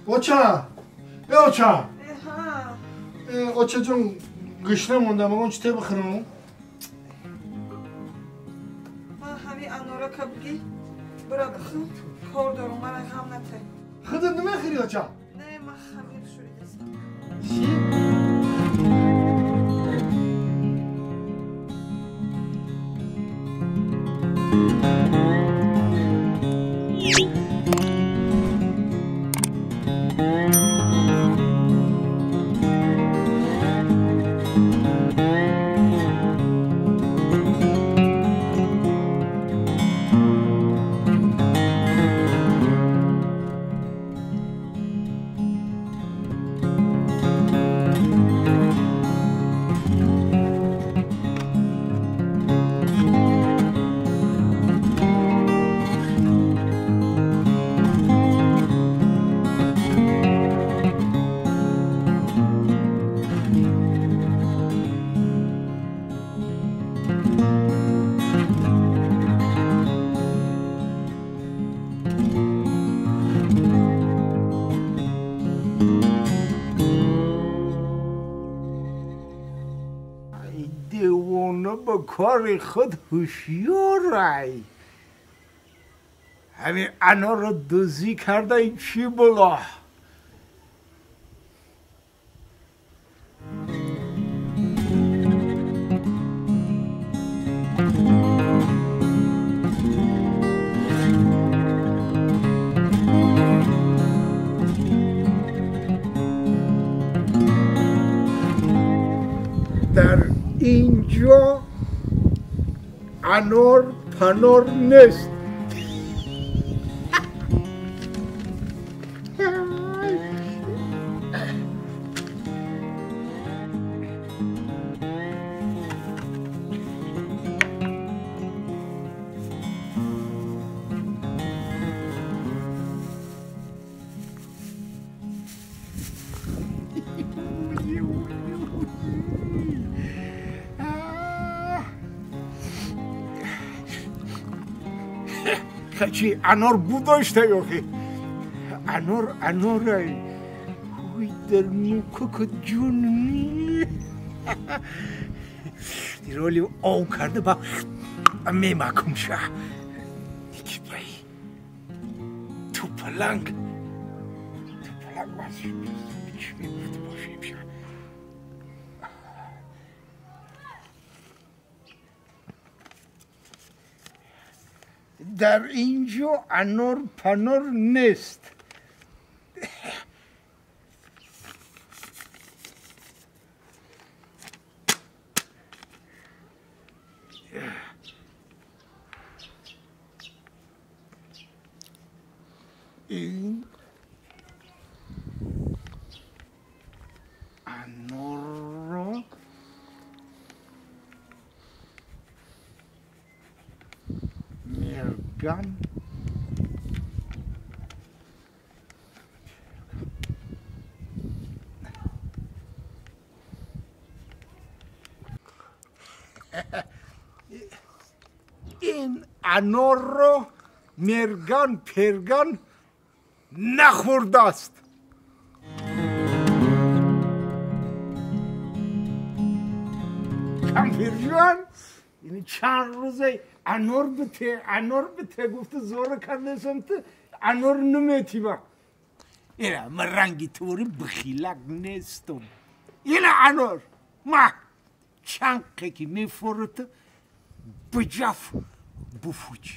اوچا اوچا جون گشنه موندم اون چی بخورم من همین انارا که بگی برا بخور کار دارم من غم نته خودت نمیخوری اوچا نه من خمیر شوریدم چی؟ با کار خود هوشیاره همین انار رو دزدی کرده این چی بلا در اینجا انار پنار نیست چی انار بود داشته یا که انار وی در موکو که جون دیرالی آو کرده با میمکم شه دیگه بایی تو پلنگ باشه چی میبرده باشه بشه در اینجا انار پنار نیست این انار را میرگن این انار را مرگان پرگان نخورده است کمپیر جان یعنی چند روزه انار بته گفته زور کردشم تو انار نمیتی با اینا من رنگی طوری بخیلک نیستم اینا انار ما چند که میفورت بجف بفوچ